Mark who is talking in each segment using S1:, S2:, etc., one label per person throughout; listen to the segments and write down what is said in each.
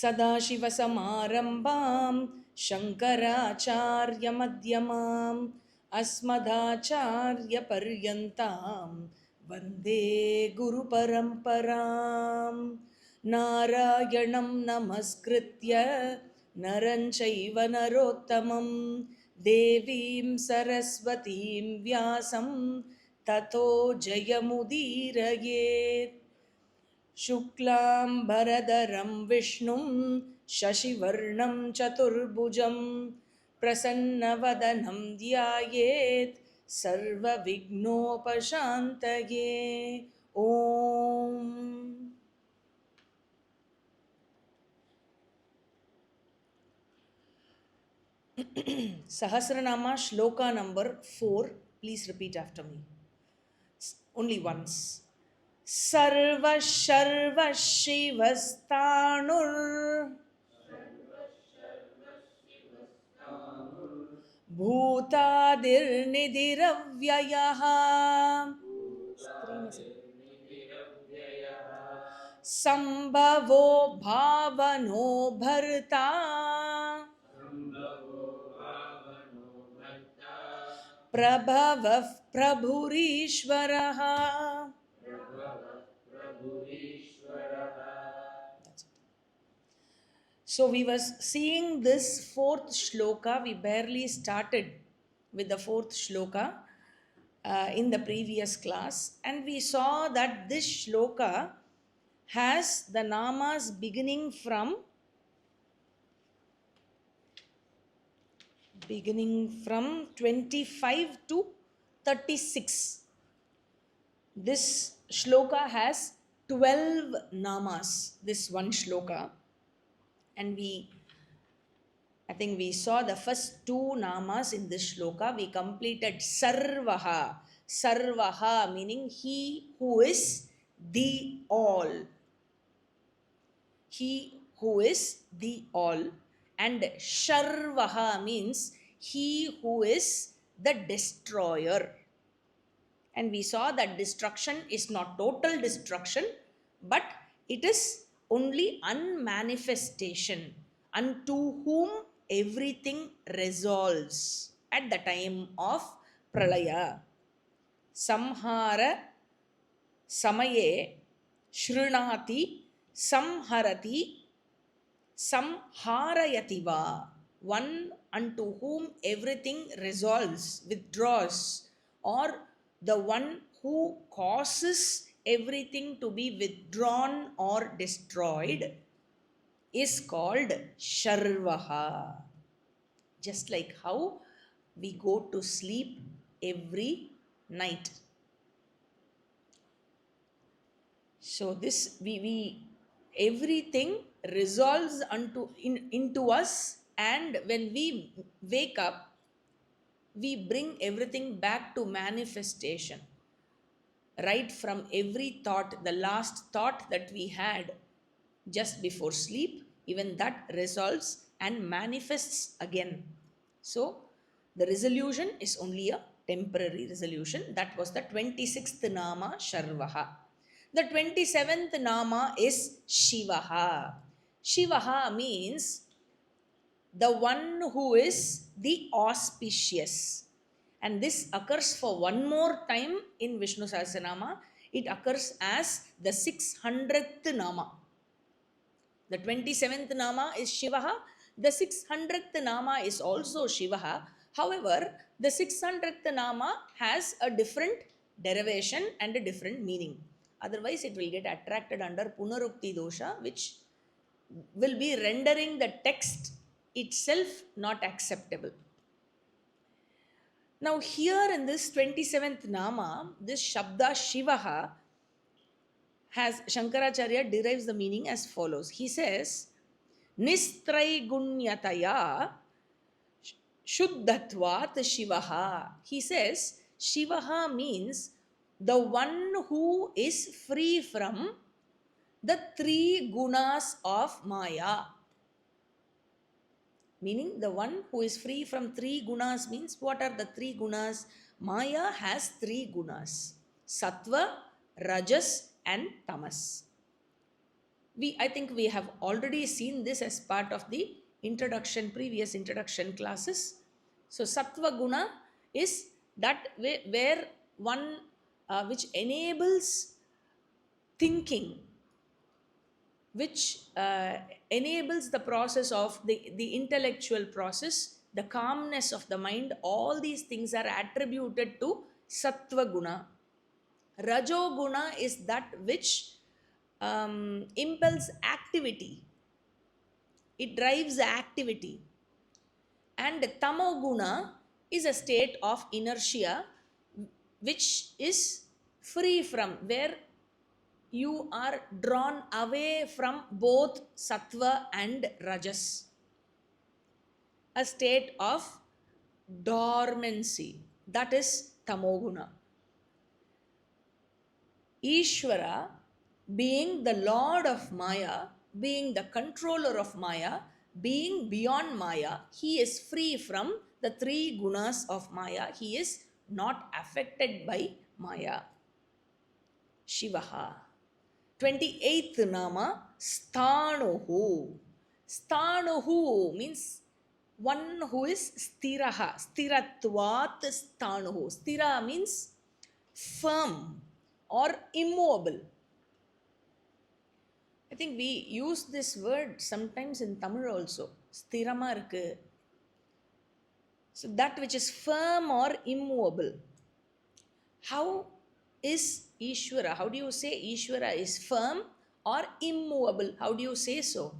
S1: सदाशिवसमारम्भां शङ्कराचार्यमध्यमाम् अस्मदाचार्यपर्यन्तां वन्दे गुरुपरम्पराम् नारायणं नमस्कृत्य नरं चैव नरोत्तमं देवीं सरस्वतीं व्यासं ततो जयमुदीरयेत्। शुक्लाम्बरधरं विष्णुं शशिवर्णं चतुर्भुजं प्रसन्नवदनं ध्यायेत् सर्वविघ्नोपशान्तये। ॐ Sahasranama Shloka number 4. Please repeat after me. Only once. Sarva Sharva Shivastanur Bhutadirnidiravyayah Sambhavo Bhavano Bharta Prabhavav Prabhurishvaraha. That's it. So we were seeing this fourth shloka. We barely started with the fourth shloka in the previous class, and we saw that this shloka has the namas beginning from 25 to 36. This shloka has 12 namas, this one shloka, and I think we saw the first two namas in this shloka. We completed Sarvaha. Sarvaha meaning he who is the all. He who is the all. And Sharvaha means he who is the destroyer. And we saw that destruction is not total destruction, but it is only unmanifestation, unto whom everything resolves at the time of pralaya. Samhara samaye shrunati samharati samharayativa. One unto whom everything resolves, withdraws, or the one who causes everything to be withdrawn or destroyed is called Sharvaha. Just like how we go to sleep every night. So this we everything resolves into us, and when we wake up, we bring everything back to manifestation. Right from every thought, the last thought that we had just before sleep, even that resolves and manifests again. So the resolution is only a temporary resolution. That was the 26th nama, Sharvaha. The 27th nama is Shivaha. Shivaha means the one who is the auspicious. And this occurs for one more time in Vishnu Sahasranama. It occurs as the 600th nama. The 27th nama is Shivaha. The 600th nama is also Shivaha. However, the 600th nama has a different derivation and a different meaning. Otherwise, it will get attracted under Punarukti dosha, which will be rendering the text itself not acceptable. Now, here in this 27th nama, this Shabda Shivaha has Shankaracharya derives the meaning as follows. He says, Nistraygunyataya Shuddhatvat Shivaha. He says, Shivaha means the one who is free from the three gunas of Maya. Meaning the one who is free from three gunas means what are the three gunas? Maya has three gunas: Sattva, Rajas and Tamas. I think we have already seen this as part of the previous introduction classes. So sattva guna is that where one which enables thinking, which enables the process of the intellectual process, the calmness of the mind. All these things are attributed to sattva guna. Rajoguna is that which impels activity, it drives activity. And tamoguna is a state of inertia which is free from, where you are drawn away from both sattva and rajas, a state of dormancy. That is tamoguna. Ishvara, being the lord of Maya, being the controller of Maya, being beyond Maya, he is free from the three gunas of Maya. He is not affected by Maya. Shivaha. 28th Nama, Sthanuhu. Sthanuhu means one who is stiraha. Stiratvat Sthanuhu. Stira means firm or immovable. I think we use this word sometimes in Tamil also. Sthirama irukku. So that which is firm or immovable. How is Ishvara? How do you say Ishvara is firm or immovable? How do you say so?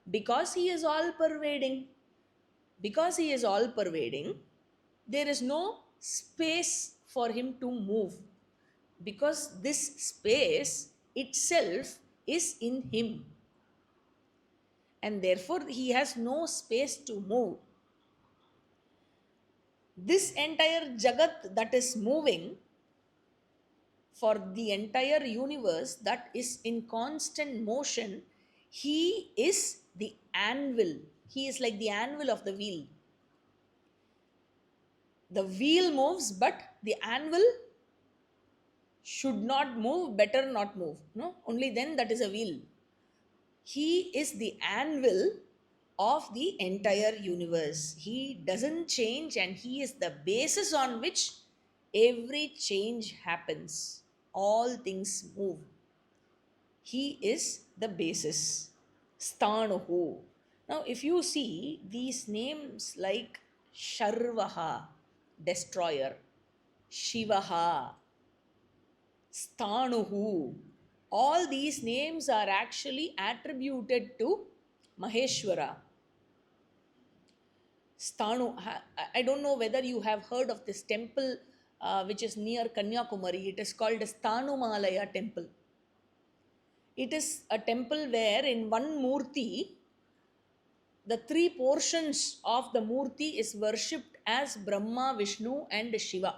S1: Because he is all pervading. Because he is all pervading, there is no space for him to move. Because this space itself is in him, and therefore he has no space to move. This entire jagat that is moving, for the entire universe that is in constant motion, he is the anvil. He is like the anvil of the wheel. The wheel moves, but the anvil should not move, better not move, no, only then that is a wheel. He is the anvil of the entire universe. He doesn't change, and he is the basis on which every change happens. All things move. He is the basis. Sthanuhu. Now if you see these names like Sharvaha, destroyer, Shivaha, Sthanuhu, all these names are actually attributed to Maheshwara. Sthanu, I don't know whether you have heard of this temple which is near Kanyakumari. It is called Sthanumalaya temple. It is a temple where in one Murti, the three portions of the Murti is worshipped as Brahma, Vishnu and Shiva.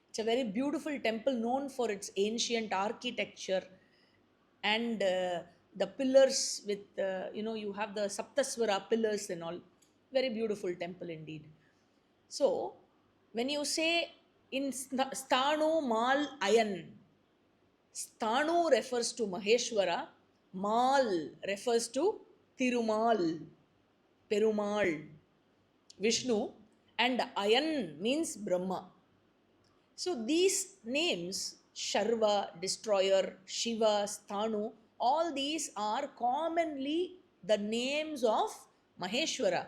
S1: It's a very beautiful temple known for its ancient architecture and the pillars with, you have the Saptaswara pillars and all. Very beautiful temple indeed. So, when you say in Sthanu Mal Ayan, Sthanu refers to Maheshwara, Mal refers to Tirumal, Perumal, Vishnu, and Ayan means Brahma. So these names, Sharva, destroyer, Shiva, Sthanu, all these are commonly the names of Maheshwara.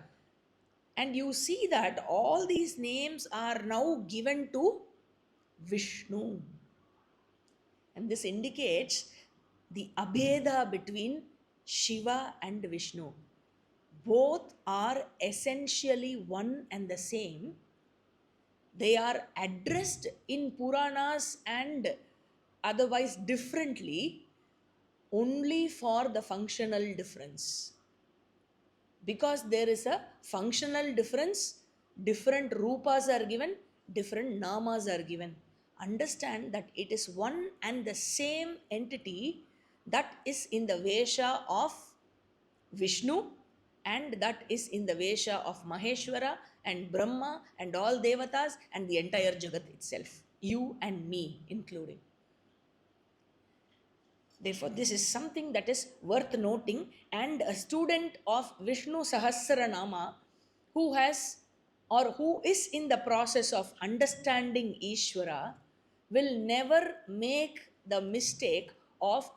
S1: And you see that all these names are now given to Vishnu. And this indicates the abheda between Shiva and Vishnu. Both are essentially one and the same. They are addressed in Puranas and otherwise differently only for the functional difference. Because there is a functional difference, different rupas are given, different namas are given. Understand that it is one and the same entity that is in the Vesha of Vishnu, and that is in the Vesha of Maheshwara and Brahma and all Devatas and the entire Jagat itself, you and me including. Therefore, this is something that is worth noting, and a student of Vishnu Sahasranama who has or who is in the process of understanding Ishvara will never make the mistake of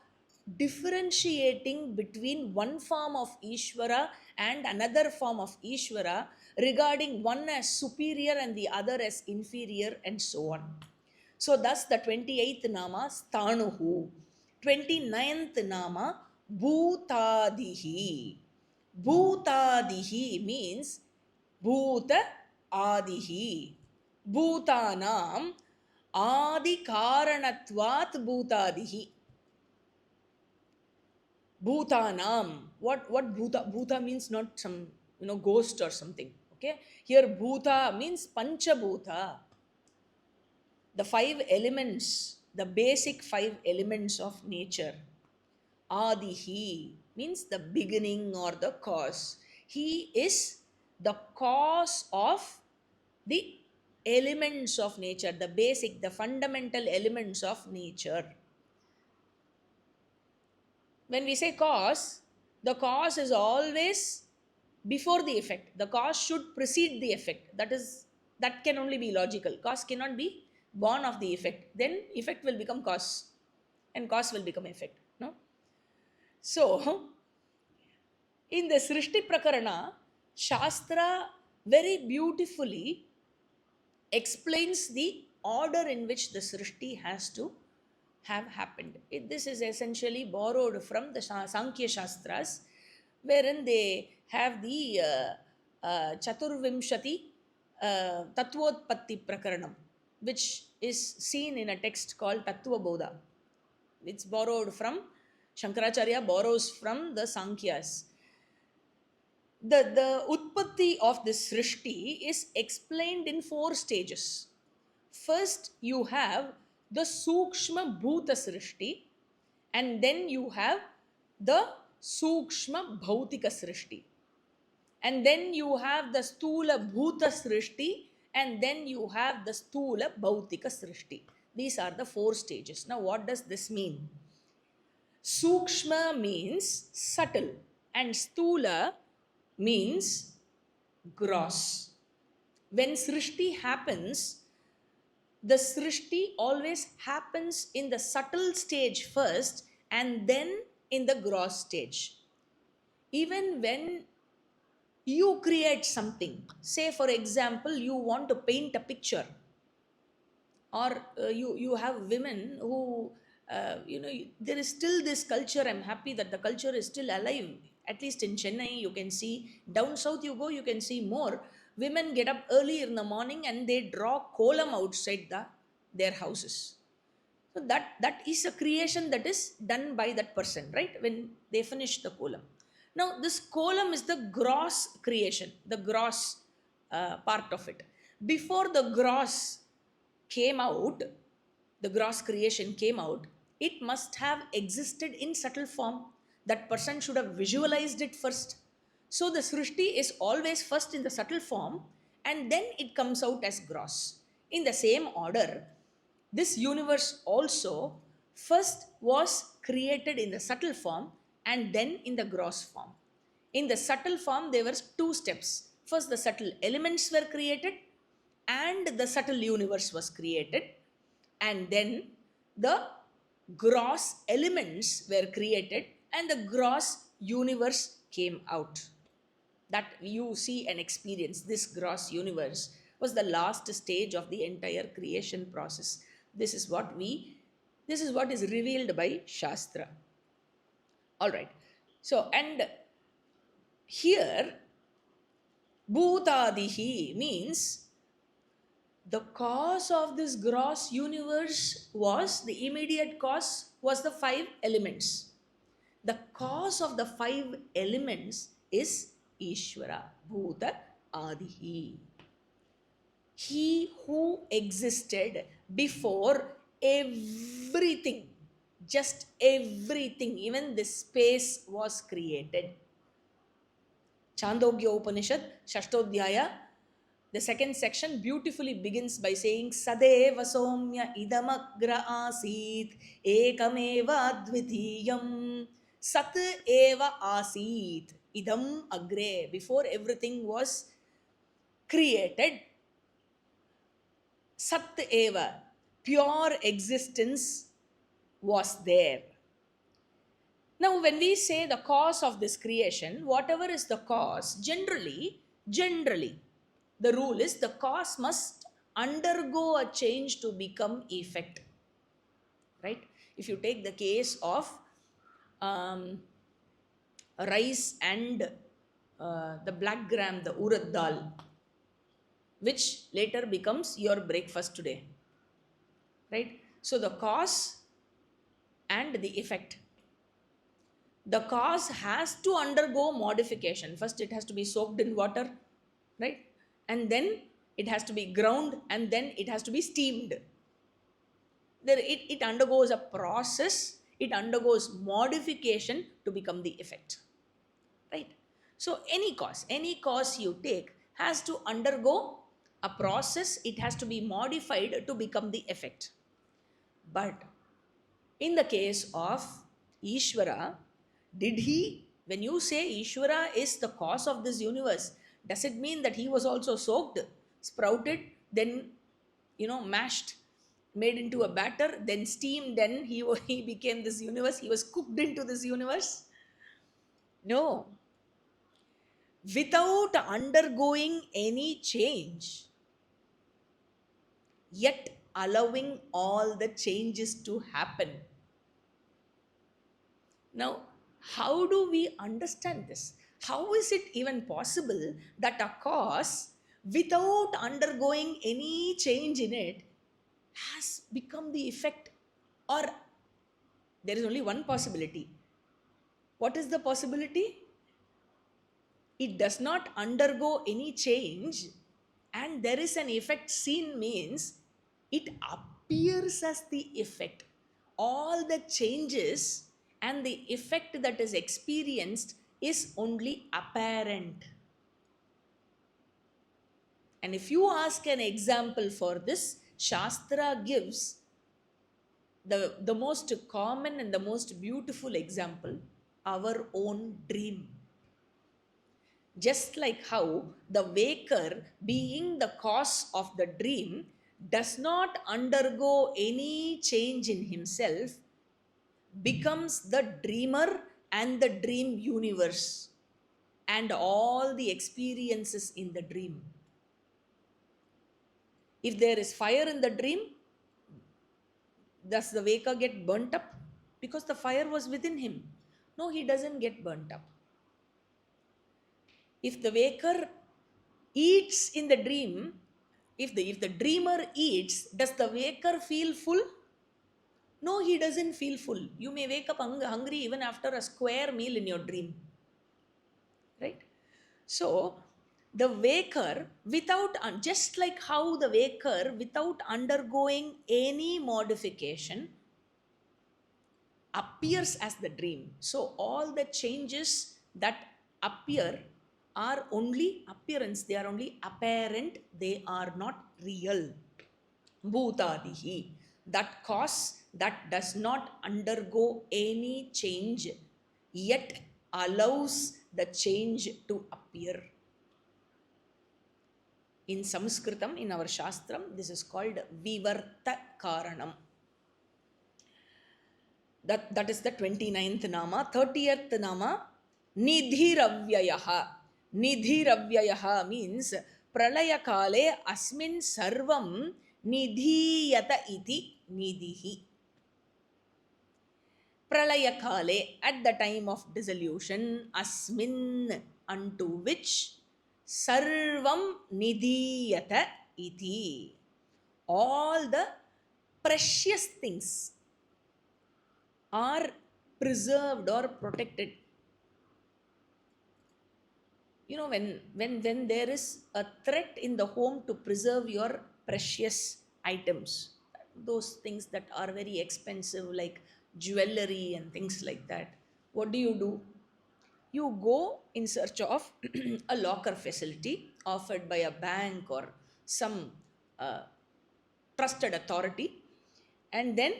S1: differentiating between one form of Ishvara and another form of Ishvara, regarding one as superior and the other as inferior, and so on. So, thus the 28th Nama Sthanuhu, 29th Nama Bhutadihi. Bhutadihi means Bhuta Adihi. Bhutanam Adi Karanatvat Bhutadihi. Bhutanam. What Bhuta means, not some ghost or something. Okay. Here Bhuta means Panchabhuta, the five elements, the basic five elements of nature. Adihi means the beginning or the cause. He is the cause of the elements of nature, the basic, the fundamental elements of nature. When we say cause, the cause is always before the effect. The cause should precede the effect. That can only be logical. Cause cannot be born of the effect. Then effect will become cause, and cause will become effect. No? So, in the Srishti Prakarana, Shastra very beautifully explains the order in which the Srishti has to have happened. This is essentially borrowed from the Sankhya Shastras, wherein they have the Chaturvimshati Tattvotpatti Prakaranam, which is seen in a text called Tattva Bodha. It's borrowed from Shankaracharya, borrows from the Sankhya's. The Utpatti of this Srishti is explained in 4 stages. First, you have the Sukshma Bhuta Srishti, and then you have the Sukshma Bhautika Srishti, and then you have the Stula Bhuta Srishti, and then you have the Stula Bhautika Srishti. These are the 4 stages. Now, what does this mean? Sukshma means subtle, and Stula means gross. When Srishti happens, the Srishti always happens in the subtle stage first and then in the gross stage. Even when you create something, say for example, you want to paint a picture, or you have women who there is still this culture. I'm happy that the culture is still alive. At least in Chennai, you can see. Down south you go, you can see more. Women get up early in the morning and they draw kolam outside their houses. So that is a creation that is done by that person, right? When they finish the kolam. Now this kolam is the gross creation, the gross part of it. Before the gross came out, the gross creation came out, it must have existed in subtle form. That person should have visualized it first. So the Srishti is always first in the subtle form and then it comes out as gross. In the same order, this universe also first was created in the subtle form and then in the gross form. In the subtle form, there were 2 steps. First, the subtle elements were created, and the subtle universe was created, and then the gross elements were created, and the gross universe came out. That you see and experience. This gross universe was the last stage of the entire creation process. This is what is revealed by Shastra. All right. So, and here Bhutadihi means the cause of this gross universe was, the immediate cause was the 5 elements. The cause of the 5 elements is Ishvara, Bhuta Adihi. He who existed before everything, just everything, even the space was created. Chandogya Upanishad, Shashtodhyaya, The second section beautifully begins by saying Sadeva Somya Idamagra Asit Ekameva Advitiyam Sat Eva Asit Idam Agre. Before everything was created, Sat Eva, pure existence was there. Now, when we say the cause of this creation, whatever is the cause, generally, the rule is the cause must undergo a change to become effect. Right? If you take the case of um, rice and the black gram, the urad dal, which later becomes your breakfast today. Right? So the cause and the effect. The cause has to undergo modification. First, it has to be soaked in water, right? And then it has to be ground, and then it has to be steamed. It undergoes a process, it undergoes modification to become the effect, right? So, any cause you take has to undergo a process, it has to be modified to become the effect. But in the case of Ishvara, did he, when you say Ishvara is the cause of this universe, does it mean that he was also soaked, sprouted, then, mashed, made into a batter, then steamed, then he became this universe, he was cooked into this universe? No. Without undergoing any change, yet allowing all the changes to happen. Now, how do we understand this? How is it even possible that a cause, without undergoing any change in it, has become the effect? Or there is only one possibility. What is the possibility? It does not undergo any change, and there is an effect seen, means it appears as the effect. All the changes and the effect that is experienced is only apparent. And if you ask an example for this, Shastra gives the most common and the most beautiful example, our own dream. Just like how the waker, being the cause of the dream, does not undergo any change in himself, becomes the dreamer and the dream universe and all the experiences in the dream. If there is fire in the dream, does the waker get burnt up? Because the fire was within him. No, he doesn't get burnt up. If the waker eats in the dream, if the dreamer eats, does the waker feel full? No, he doesn't feel full. You may wake up hungry even after a square meal in your dream. Right? So, the waker, just like how the waker, without undergoing any modification, appears as the dream. So, all the changes that appear are only appearance, they are only apparent, they are not real. Bhutadihi, that cause that does not undergo any change, yet allows the change to appear. In Sanskritam, in our Shastram, this is called Vivarta Karanam. That is the 29th nama. 30th nama, Nidhiravyayaha. Nidhiravyayaha means Pralaya Kale Asmin Sarvam Nidhiyata iti Nidhihi. Pralaya Kale, at the time of dissolution, Asmin, unto which Sarvam Nidhiyata iti. All the precious things are preserved or protected. When there is a threat in the home to preserve your precious items, those things that are very expensive, like jewelry and things like that, what do? you go in search of a locker facility offered by a bank or some uh, trusted authority, and then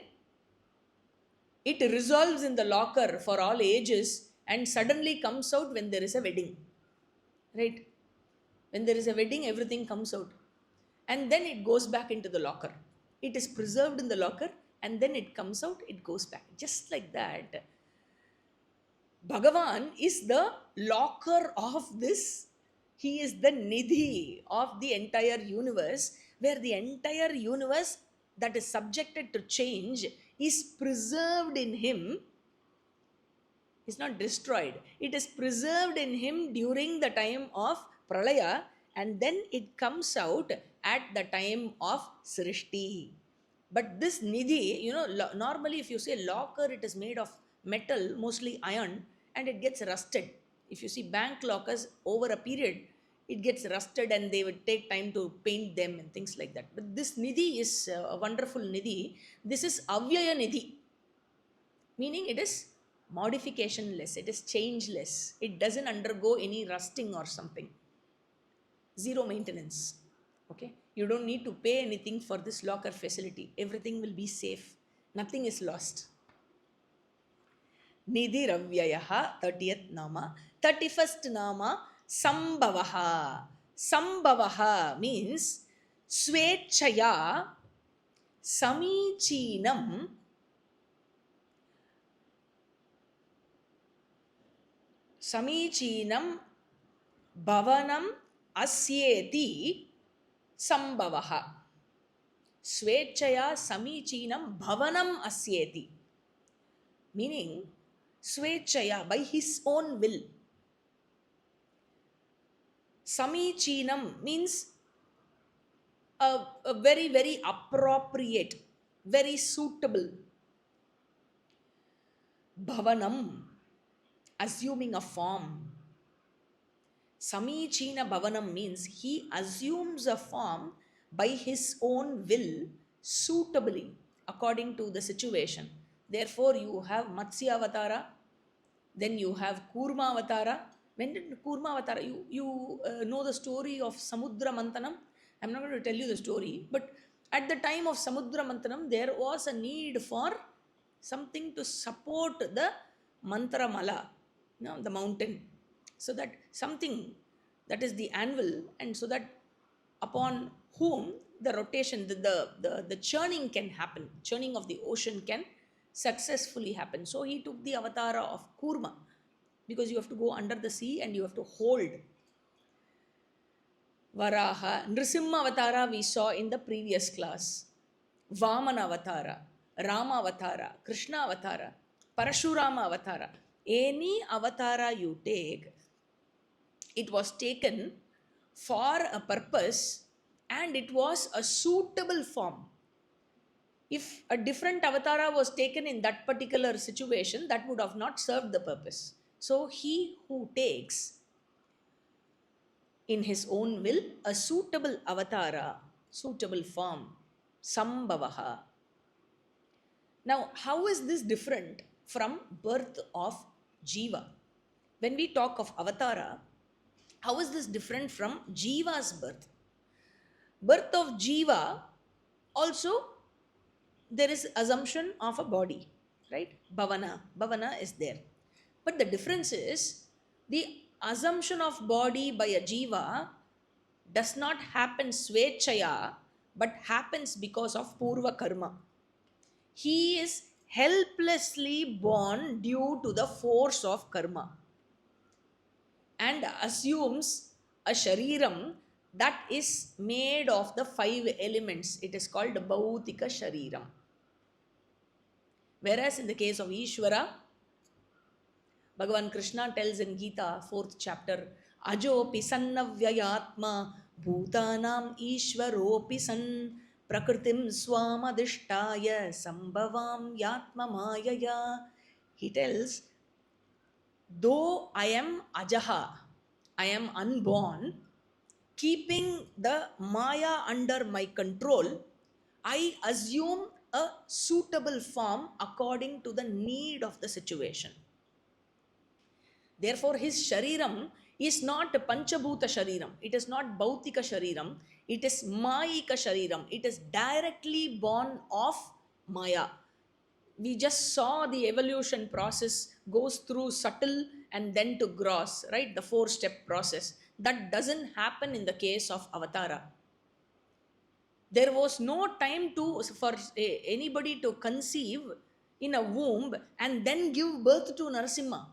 S1: it resolves in the locker for all ages and suddenly comes out when there is a wedding, right? When there is a wedding, everything comes out and then it goes back into the locker. It is preserved in the locker and then it comes out, it goes back. Just like that, Bhagavan is the locker of this. He is the nidhi of the entire universe, where the entire universe that is subjected to change is preserved in him. Is not destroyed. It is preserved in him during the time of pralaya, and then it comes out at the time of srishti. But this nidhi, normally if you say locker, it is made of metal, mostly iron, and it gets rusted. If you see bank lockers over a period, it gets rusted and they would take time to paint them and things like that. But this nidhi is a wonderful nidhi. This is avyaya nidhi, meaning it is modificationless, it is changeless, it doesn't undergo any rusting or something. Zero maintenance. Okay, you don't need to pay anything for this locker facility, everything will be safe, nothing is lost. Nidhi Ravyayaha, 30th nama. 31st nama, Sambhavaha. Sambhavaha means Swechaya Samichinam Samichinam Bhavanam Asyeti Sambhavaha. Swechaya Samichinam Bhavanam Asyeti. Meaning, Swechaya, by his own will. Samichinam means a very, very appropriate, very suitable. Bhavanam, assuming a form. Samichina Bhavanam means he assumes a form by his own will, suitably, according to the situation. Therefore, you have Matsya Avatara, then you have Kurma Avatara. When did Kurma Avatara? You know the story of Samudra Mantanam. I'm not going to tell you the story, but at the time of Samudra Mantanam, there was a need for something to support the Mantra Mala, the mountain, so that something, that is the anvil, and so that upon whom the rotation, the churning can happen, churning of the ocean can successfully happen. So he took the avatara of Kurma, because you have to go under the sea and you have to hold. Varaha, Nrisimha avatara we saw in the previous class. Vamana avatara, Rama avatara, Krishna avatara, Parashurama avatara. Any avatara you take, it was taken for a purpose and it was a suitable form. If a different avatara was taken in that particular situation, that would have not served the purpose. So he who takes in his own will a suitable avatara, suitable form, Sambhavaha. Now, how is this different from birth of Jiva? When we talk of avatara, how is this different from Jiva's birth? Birth of Jiva also, there is assumption of a body, right? Bhavana is there. But the difference is, the assumption of body by a Jiva does not happen swechaya, but happens because of purva karma. He is helplessly born due to the force of karma and assumes a shariram that is made of the 5 elements. It is called Bhautika Shariram. Whereas in the case of Ishvara, Bhagavan Krishna tells in Gita, 4th chapter, Ajopi sannavyayatma bhutanam ishvaropi san prakritim swamadishtaya sambhavam yatma mayaya. He tells, though I am ajaha, I am unborn, keeping the maya under my control, I assume a suitable form according to the need of the situation. Therefore, his shariram is not Panchabhuta shariram. It is not Bhautika shariram. It is Mayika shariram. It is directly born of Maya. We just saw the evolution process goes through subtle and then to gross, right? The 4-step process. That doesn't happen in the case of Avatara. There was no time for anybody to conceive in a womb and then give birth to Narasimha.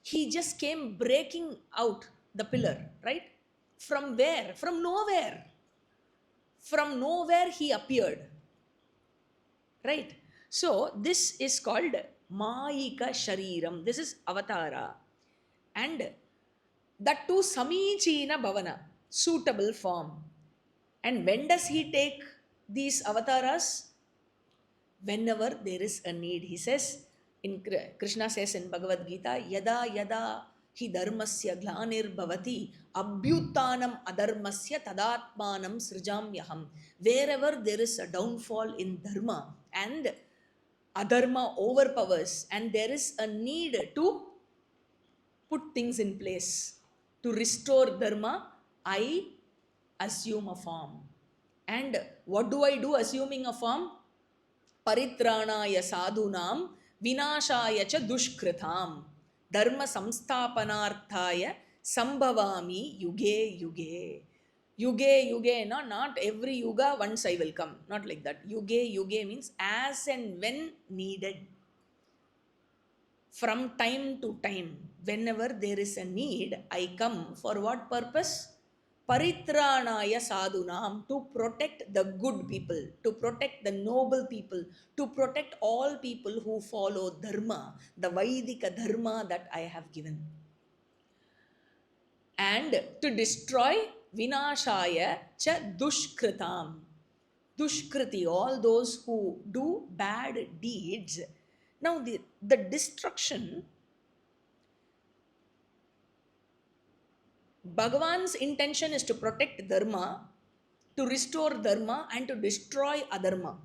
S1: He just came breaking out the pillar, right? From where? From nowhere. From nowhere he appeared, right? So this is called Mayika Shariram. This is Avatara. And that too Samichina Bhavana, suitable form. And when does he take these avatars? Whenever there is a need. He says, Krishna says in Bhagavad Gita, Yada Yada hi dharmasya glanir bhavati abhyutanam adharmasya tadatmanam srijamyaham. Wherever there is a downfall in dharma and adharma overpowers and there is a need to put things in place to restore dharma, I assume a form. And what do I do assuming a form? Paritranaya sadhunam vinashaya cha dushkritam dharma samsthapanarthaya sambhavami yuge yuge. Yuge yuge, no, not every yuga once I will come. Not like that. Yuge yuge means as and when needed. From time to time, whenever there is a need, I come. For what purpose? Paritranaya sadhunam, to protect the good people, to protect the noble people, to protect all people who follow dharma, the Vaidika dharma that I have given. And to destroy vinashaya cha dushkritam. Dushkriti, all those who do bad deeds. Now the destruction, Bhagavan's intention is to protect dharma, to restore dharma and to destroy adharma.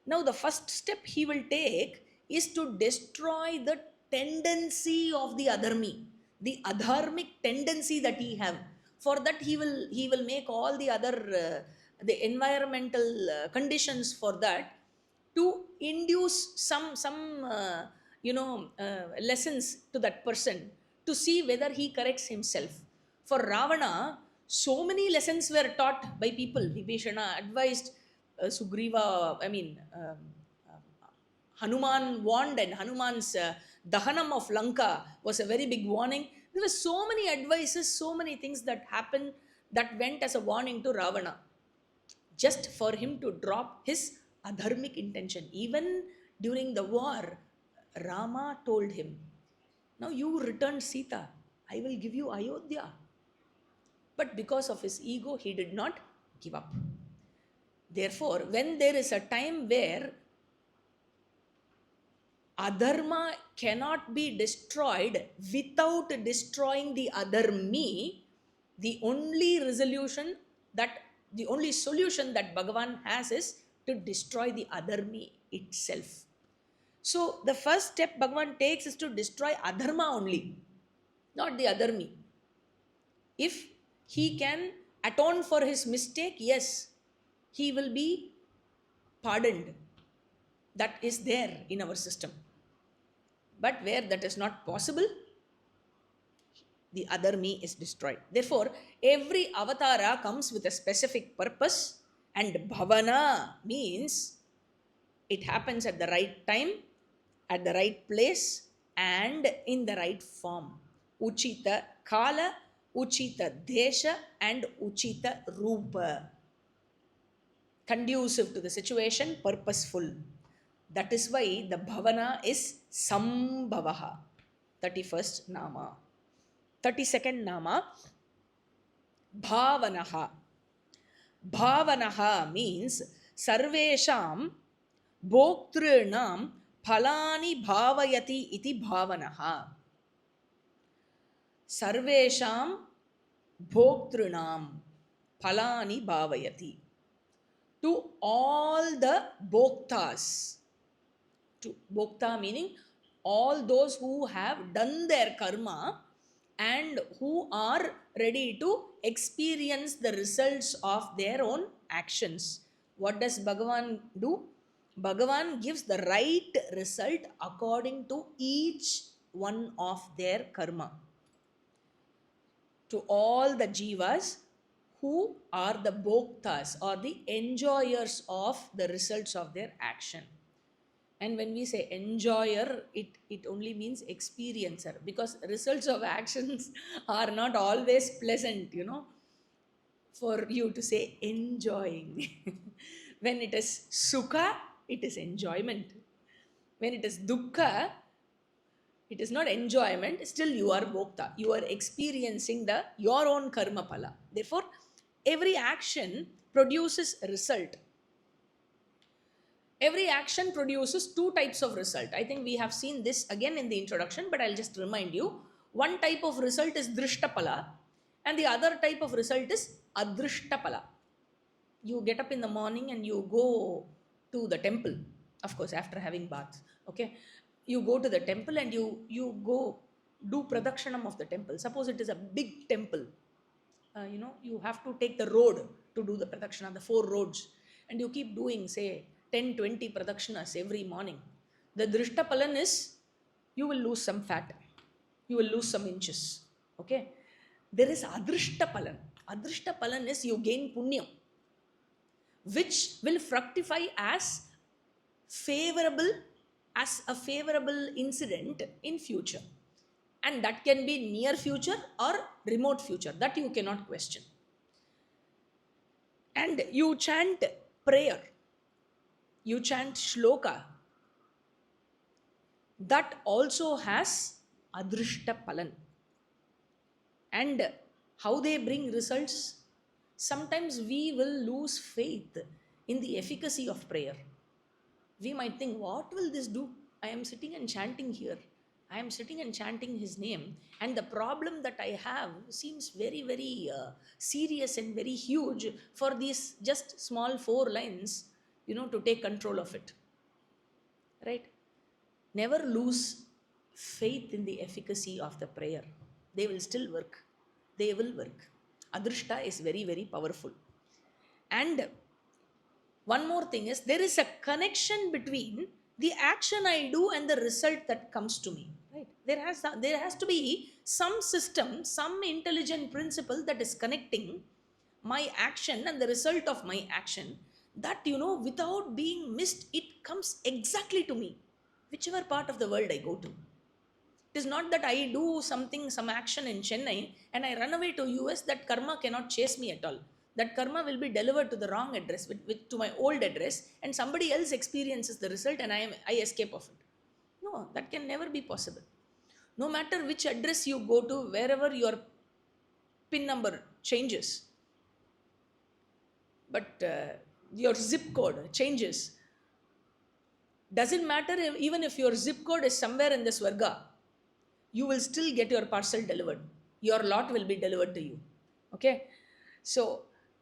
S1: Now the first step he will take is to destroy the tendency of the adharmi, the adharmic tendency that he have. For that he will make all the other the environmental conditions for that to induce some lessons to that person to see whether he corrects himself. For Ravana, so many lessons were taught by people. Vibhishana advised Sugriva, Hanuman warned, and Hanuman's Dahanam of Lanka was a very big warning. There were so many advices, so many things that happened that went as a warning to Ravana, just for him to drop his adharmic intention. Even during the war, Rama told him, now you return Sita, I will give you Ayodhya. But because of his ego, he did not give up. Therefore, when there is a time where adharma cannot be destroyed without destroying the adharmi, the only solution that Bhagavan has is to destroy the adharmi itself. So the first step Bhagavan takes is to destroy adharma only, not the adharmi. If he can atone for his mistake, yes, he will be pardoned. That is there in our system. But where that is not possible, the adharmi is destroyed. Therefore, every avatara comes with a specific purpose, and bhavana means it happens at the right time, at the right place, and in the right form. Uchita kala, Uchita desha, and Uchita rupa. Conducive to the situation, purposeful. That is why the bhavana is Sambhavaha. 31st Nama. 32nd Nama, Bhavanaha. Bhavanaha means Sarvesham Bhoktrinam Phalani Bhavayati iti Bhavanaha. Sarvesham Bhoktrinam Phalani Bhavayati. To all the bhoktas. To bhokta meaning all those who have done their karma and who are ready to experience the results of their own actions. What does Bhagavan do? Bhagavan gives the right result according to each one of their karma to all the jivas who are the bhoktas or the enjoyers of the results of their action. And when we say enjoyer, it only means experiencer, because results of actions are not always pleasant, for you to say enjoying. When it is sukha, it is enjoyment. When it is dukkha, it is not enjoyment, still you are bhokta. You are experiencing your own karma pala. Therefore, every action produces a result. Every action produces two types of result. I think we have seen this again in the introduction, but I'll just remind you. One type of result is drishtapala, and the other type of result is adrishtapala. You get up in the morning and you go to the temple, of course, after having bath. Okay, you go to the temple and you go do pradakshanam of the temple. Suppose it is a big temple. You have to take the road to do the pradakshana, the 4 roads, and you keep doing, say, 10-20 pradakshanas every morning. The drishtapalan is you will lose some fat, you will lose some inches. Okay, there is adrishtapalan. Adrishtapalan is you gain punyam, which will fructify favorable as a favorable incident in future, and that can be near future or remote future, that you cannot question. And you chant prayer, you chant shloka, that also has adrishta palan. And how they bring results? Sometimes we will lose faith in the efficacy of prayer. We might think, what will this do? I am sitting and chanting here. I am sitting and chanting his name, and the problem that I have seems very, very serious and very huge for these just small 4 lines, to take control of it. Right? Never lose faith in the efficacy of the prayer. They will still work. They will work. Adrishta is very, very powerful. And one more thing is, there is a connection between the action I do and the result that comes to me. Right? There has to be some system, some intelligent principle that is connecting my action and the result of my action, that, without being missed, it comes exactly to me, whichever part of the world I go to. It is not that I do some action in Chennai and I run away to US, that karma cannot chase me at all. That karma will be delivered to the wrong address, to my old address, and somebody else experiences the result and I escape of it. No, that can never be possible. No matter which address you go to, wherever your PIN number changes, but your zip code changes, doesn't matter even if your zip code is somewhere in the Swarga, you will still get your parcel delivered. Your lot will be delivered to you. Okay? So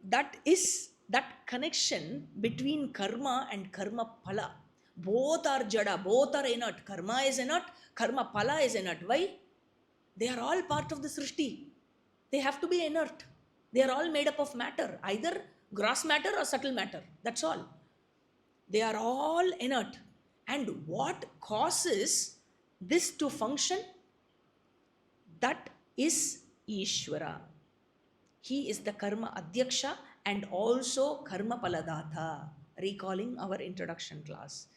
S1: that is that connection between karma and karma pala. Both are jada, both are inert. Karma is inert, karma pala is inert. Why? They are all part of the srishti. They have to be inert. They are all made up of matter, either gross matter or subtle matter. That's all. They are all inert. And what causes this to function? That is Ishvara. He is the karma adhyaksha and also karma paladata, recalling our introduction class.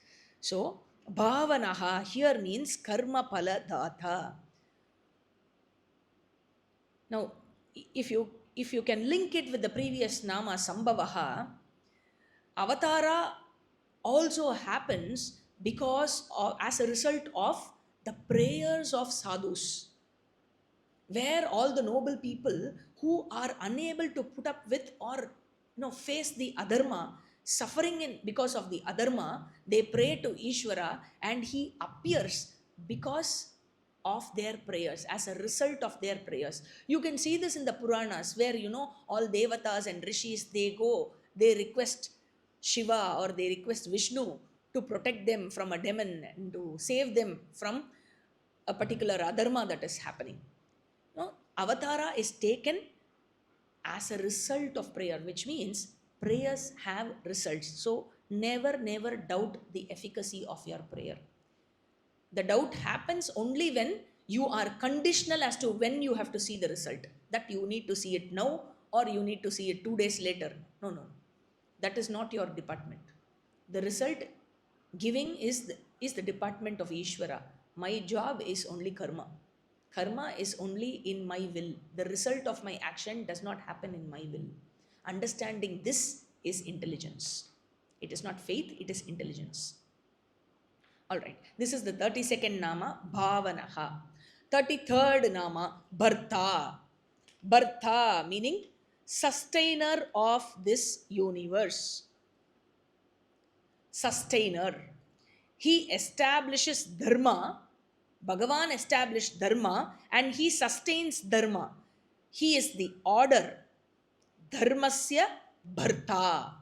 S1: So, bhavanaha here means karma paladata. Now, if you can link it with the previous nama sambhavaha, avatara also happens because as a result of the prayers of sadhus, where all the noble people who are unable to put up with or face the adharma, suffering because of the adharma, they pray to Ishvara and he appears because of their prayers, as a result of their prayers. You can see this in the Puranas, where all devatas and rishis, they request Shiva or they request Vishnu to protect them from a demon and to save them from a particular adharma that is happening. No, avatara is taken as a result of prayer, which means prayers have results. So never doubt the efficacy of your prayer. The doubt happens only when you are conditional as to when you have to see the result. That you need to see it now or you need to see it 2 days later. No. That is not your department. The result giving is the department of Ishvara. My job is only karma. Karma is only in my will. The result of my action does not happen in my will. Understanding this is intelligence. It is not faith, it is intelligence. All right, this is the 32nd Nama, Bhavanaha. 33rd Nama, Bharta. Bharta meaning sustainer of this universe. Sustainer. He establishes Dharma. Bhagavan established Dharma and he sustains Dharma. He is the order. Dharmasya Bharta.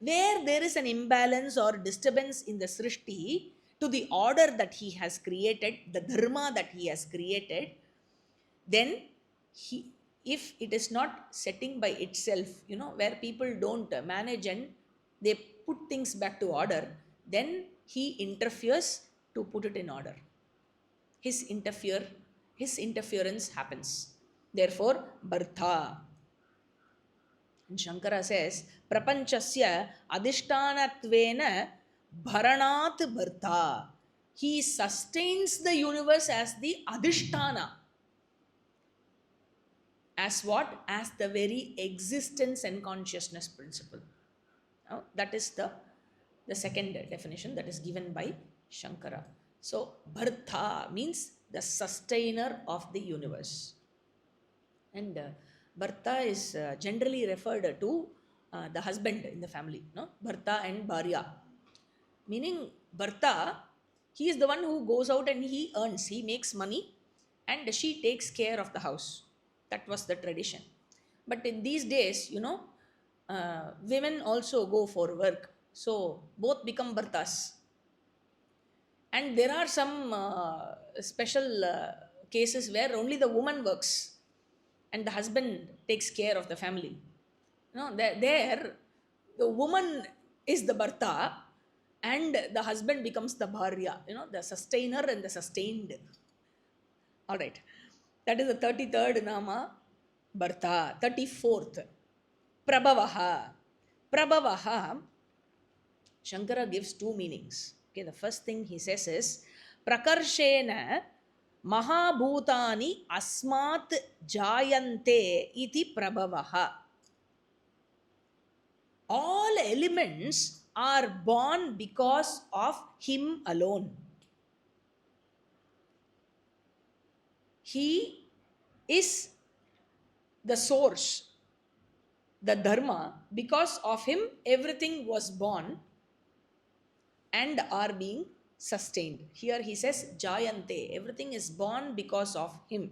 S1: Where there is an imbalance or disturbance in the Srishti to the order that he has created, the Dharma that he has created, then if it is not setting by itself, where people don't manage and they put things back to order, then he interferes to put it in order. His interference happens. Therefore, Bharta. And Shankara says, Prapanchasya adhishthanatvena bharanat bharta. He sustains the universe as the adhishthana. As what? As the very existence and consciousness principle. Now, that is the second definition that is given by Shankara. So, Bharta means the sustainer of the universe. And Bharta is generally referred to the husband in the family, no? Bharta and Bharya. Meaning, Bharta, he is the one who goes out and he earns, he makes money, and she takes care of the house. That was the tradition. But in these days, women also go for work. So, both become Bhartas. And there are some special cases where only the woman works and the husband takes care of the family. There the woman is the Bharta and the husband becomes the Bharya, the sustainer and the sustained. All right, that is the 33rd Nama, Bharta. 34th, Prabhavaha. Prabhavaha, Shankara gives two meanings. Okay, the first thing he says is, Prakarshena Mahabhutani asmat jayante iti prabhavaha. All elements are born because of him alone. He is the source, the dharma. Because of him, everything was born and are being sustained. Here he says Jayante, everything is born because of him.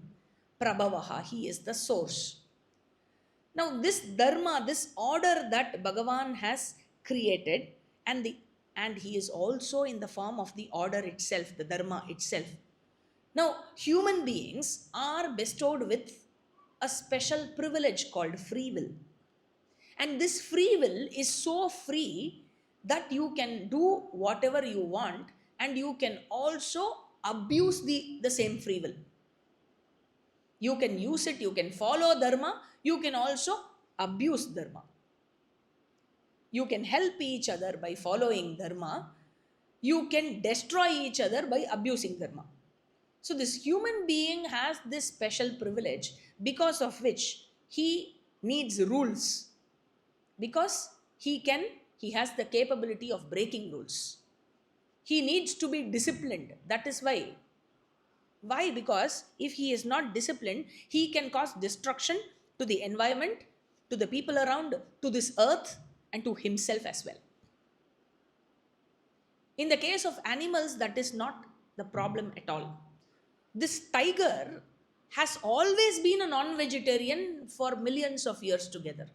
S1: Prabhavaha, he is the source. Now this dharma, this order that Bhagavan has created, and he is also in the form of the order itself, the dharma itself. Now human beings are bestowed with a special privilege called free will. And this free will is so free that you can do whatever you want and you can also abuse the same free will. You can use it, you can follow dharma, you can also abuse dharma. You can help each other by following dharma, you can destroy each other by abusing dharma. So this human being has this special privilege because of which he needs rules, because he has the capability of breaking rules. He needs to be disciplined. That is why. Why? Because if he is not disciplined, he can cause destruction to the environment, to the people around, to this earth, and to himself as well. In the case of animals, that is not the problem at all. This tiger has always been a non-vegetarian for millions of years together.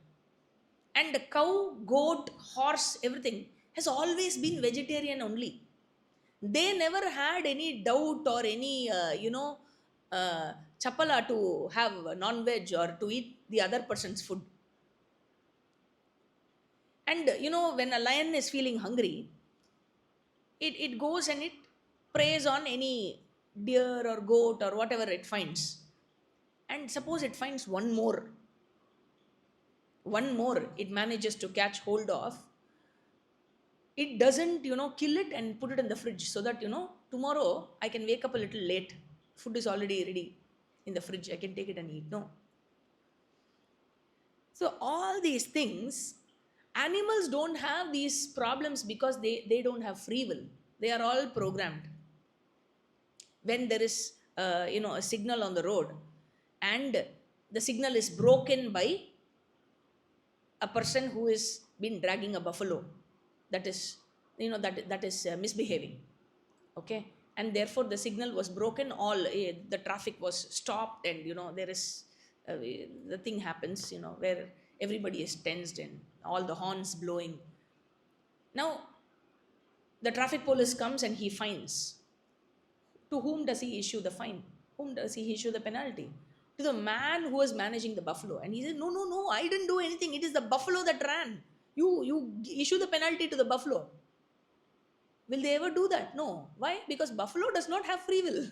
S1: And cow, goat, horse, everything has always been vegetarian only. They never had any doubt or any, uh, chapala to have non-veg or to eat the other person's food. And when a lion is feeling hungry, it goes and it preys on any deer or goat or whatever it finds. And suppose it finds one more it manages to catch hold of, it doesn't kill it and put it in the fridge so that tomorrow I can wake up a little late, food is already ready in the fridge, I can take it and eat. No. So all these things, animals don't have these problems because they don't have free will. They are all programmed. When there is a signal on the road and the signal is broken by a person who is been dragging a buffalo, that is that is misbehaving, okay, and therefore the signal was broken, all the traffic was stopped, and there is the thing happens, where everybody is tensed and all the horns blowing. Now the traffic police comes and he fines. To whom does he issue the fine? Whom does he issue the penalty? To the man who was managing the buffalo. And he said, no, no, no, I didn't do anything. It is the buffalo that ran. You issue the penalty to the buffalo. Will they ever do that? No. Why? Because buffalo does not have free will.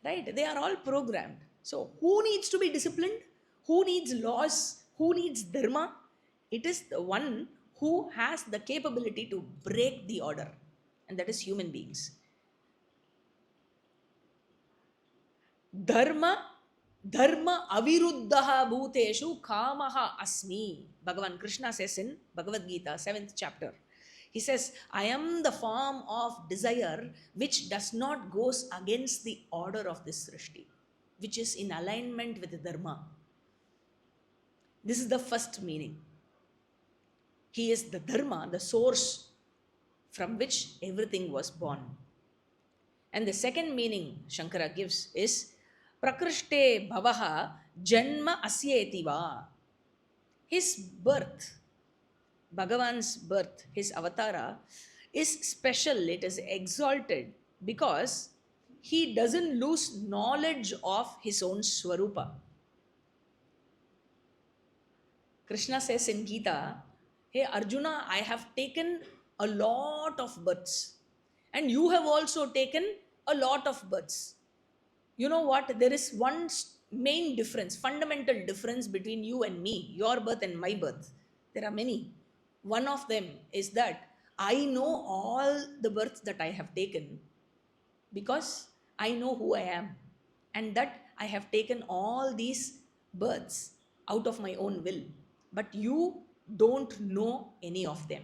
S1: Right? They are all programmed. So who needs to be disciplined? Who needs laws? Who needs dharma? It is the one who has the capability to break the order. And that is human beings. Dharma aviruddhaha bhuteshu kamaha asmi. Bhagavan Krishna says in Bhagavad Gita 7th chapter, he says, I am the form of desire which does not goes against the order of this srishti, which is in alignment with the dharma. This is the first meaning. He is the dharma, the source from which everything was born. And the second meaning Shankara gives is prakrishte bhavaha janma asyeti va. His birth, Bhagavan's birth, his avatara is special, it is exalted because he doesn't lose knowledge of his own swarupa. Krishna says in Gita, hey Arjuna, I have taken a lot of births and you have also taken a lot of births. You know what? There is one main difference, fundamental difference between you and me, your birth and my birth. There are many. One of them is that I know all the births that I have taken because I know who I am, and that I have taken all these births out of my own will. But you don't know any of them.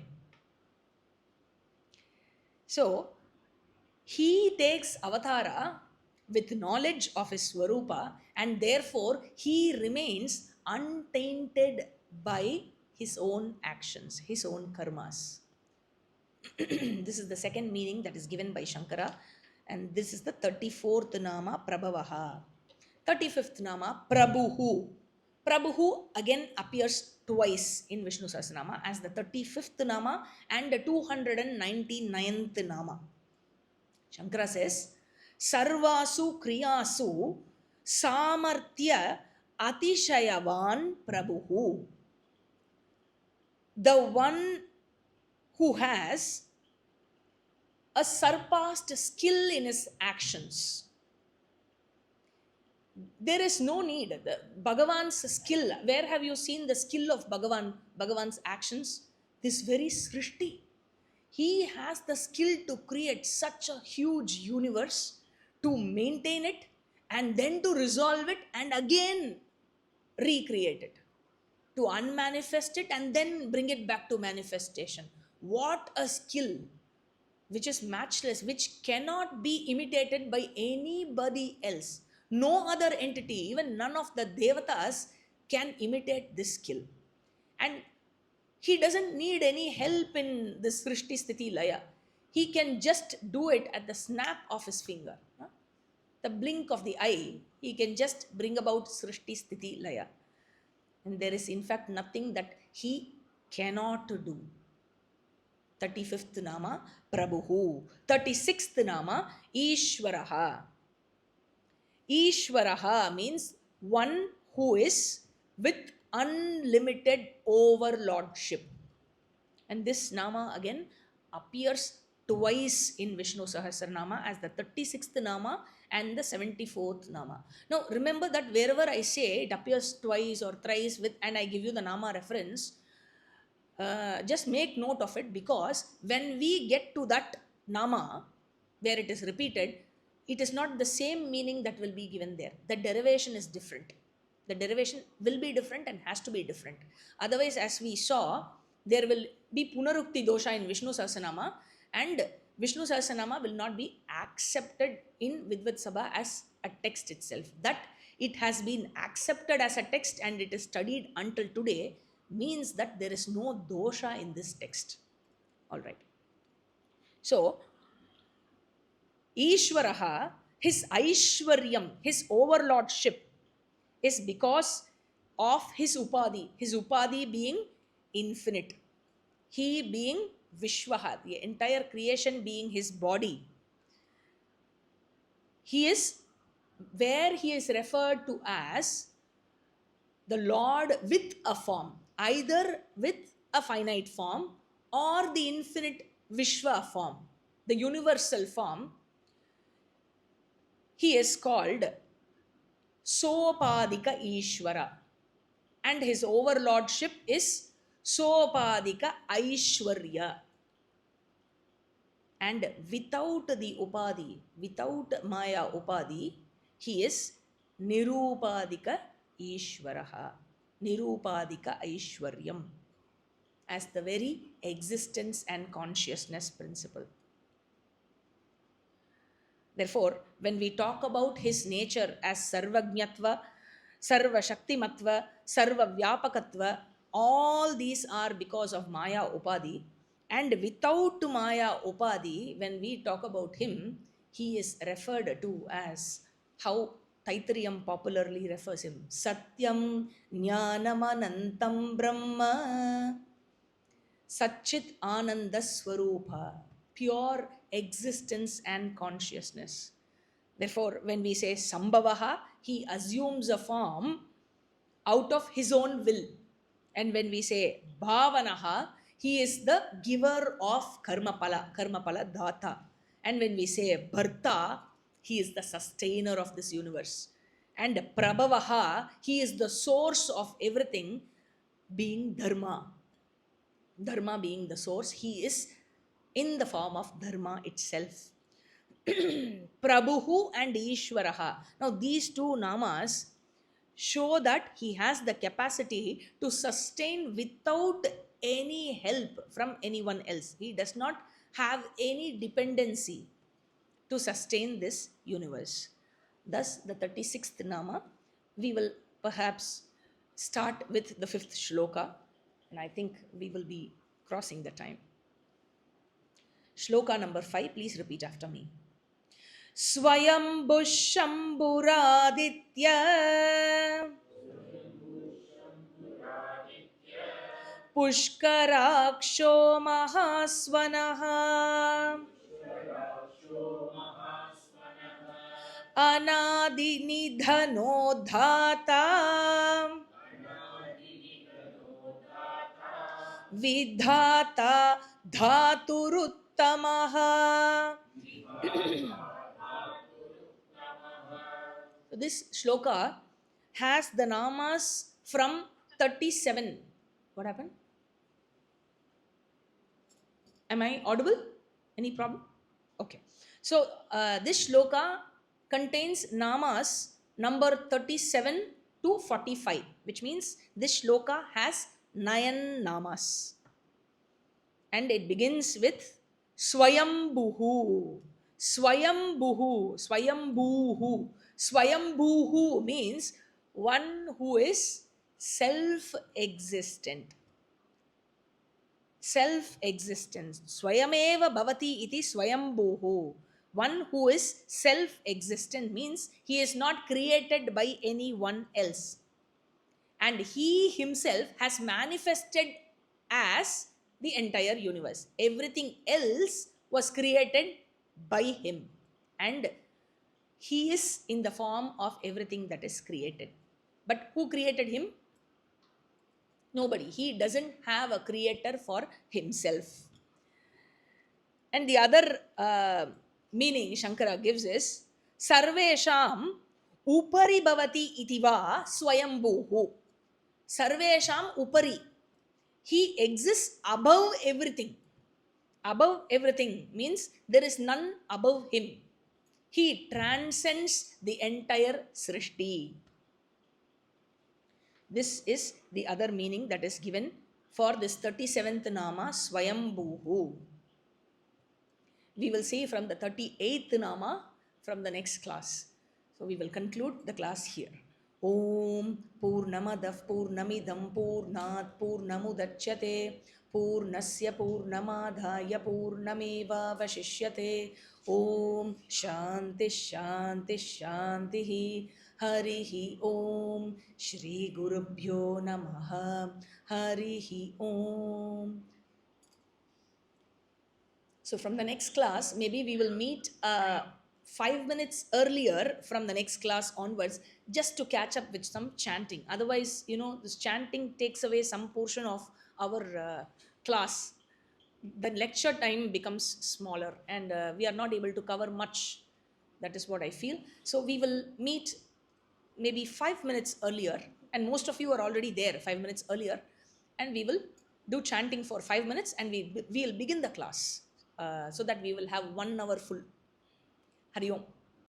S1: So he takes avatara with knowledge of his swarupa, and therefore he remains untainted by his own actions, his own karmas. This is the second meaning that is given by Shankara, and this is the 34th nama Prabhavaha. 35th nama Prabhuhu. Prabhuhu again appears twice in Vishnu Sahasranama as the 35th nama and the 299th nama. Shankara says, Sarvasu kriyasu samarthya atishayavan prabhuhu. The one who has a surpassed skill in his actions. There is no need. Bhagavan's skill, where have you seen the skill of Bhagavan's actions? This very Srishti. He has the skill to create such a huge universe, to maintain it, and then to resolve it, and again recreate it, to unmanifest it, and then bring it back to manifestation. What a skill, which is matchless, which cannot be imitated by anybody else. No other entity, even none of the devatas, can imitate this skill. And he doesn't need any help in the Srishti Sthiti Laya. He can just do it at the snap of his finger. The blink of the eye, he can just bring about Srishti Sthiti Laya. And there is in fact nothing that he cannot do. 35th nama Prabhu. 36th nama Ishvaraha. Ishvaraha means one who is with unlimited overlordship. And this nama again appears twice in Vishnu Sahasranama as the 36th nama and the 74th nama. Now remember that wherever I say it appears twice or thrice with, and I give you the nama reference, just make note of it, because when we get to that nama where it is repeated, it is not the same meaning that will be given there. The derivation is different. The derivation will be different and has to be different. Otherwise, as we saw, there will be punarukti dosha in Vishnu Sahasranama, and Vishnu Sahasranama will not be accepted in Vidvat Sabha as a text itself. That it has been accepted as a text and it is studied until today means that there is no dosha in this text. All right. So, Ishvaraha, his Aishwaryam, his overlordship, is because of his Upadhi being infinite, he being Vishwaha, the entire creation being his body. He is where he is referred to as the Lord with a form, either with a finite form or the infinite Vishwa form, the universal form. He is called Sopadika Ishvara, and his overlordship is Sopadika Aishwarya. And without the Upadhi, without Maya Upadhi, he is Nirupadika Ishvaraha, Nirupadika Aishwaryam, as the very existence and consciousness principle. Therefore, when we talk about his nature as Sarvajñatva, Sarva Shaktimatva, Sarva Vyapakatva, all these are because of Maya Upadhi. And without Maya Upadhi, when we talk about him, he is referred to as how Taittiriya popularly refers him, Satyam Jnanamanantam Brahma, Satchit Ananda Swarupa, pure existence and consciousness. Therefore, when we say Sambhavaha, he assumes a form out of his own will. And when we say Bhavanaha, he is the giver of Karmapala Data. And when we say Bharta, he is the sustainer of this universe. And Prabhavaha, he is the source of everything, being Dharma. Dharma being the source, he is in the form of Dharma itself. Prabhuhu and Ishvaraha. Now, these two namas show that he has the capacity to sustain without any help from anyone else. He does not have any dependency to sustain this universe. Thus, the 36th nama, we will perhaps start with the 5th shloka, and I think we will be crossing the time. Shloka number 5, please repeat after me. Swayambhu Shambhuraditya Pushkaraksho Mahasvanaha Anadi Nidhanodhata Vidhata Dhaturuttamaha. This shloka has the namas from 37. What happened? Am I audible? Any problem? Okay. So, this shloka contains namas number 37 to 45, which means this shloka has 9 namas. And it begins with Swayambhuhu. Swayambhuhu. Swayambhuhu. Swayambhuhu means one who is self-existent. Self-existence. Swayameva bhavati iti swayambhuhu. One who is self-existent means he is not created by anyone else. And he himself has manifested as the entire universe. Everything else was created by him, and he is in the form of everything that is created. But who created him? Nobody. He doesn't have a creator for himself. And the other meaning Shankara gives is Sarvesham upari bhavati itiva swayambhuhu. Sarvesham upari. He exists above everything. Above everything means there is none above him. He transcends the entire Srishti. This is the other meaning that is given for this 37th Nama Swayambhuhu. We will see from the 38th Nama from the next class. So we will conclude the class here. Om Purnamadav Purnamidam Purnat Purnamudachyate Purnasya Purnamadhaya Purnameva Vashishyate. Om Shanti Shanti Shanti Harihi Om Shri Gurubhyo Namaha Harihi Om. So from the next class, maybe we will meet 5 minutes earlier from the next class onwards, just to catch up with some chanting. Otherwise, this chanting takes away some portion of our class. The lecture time becomes smaller, and we are not able to cover much. That is what I feel. So we will meet maybe 5 minutes earlier, and most of you are already there 5 minutes earlier, and we will do chanting for 5 minutes, and we will begin the class so that we will have 1 hour full. Hari Om.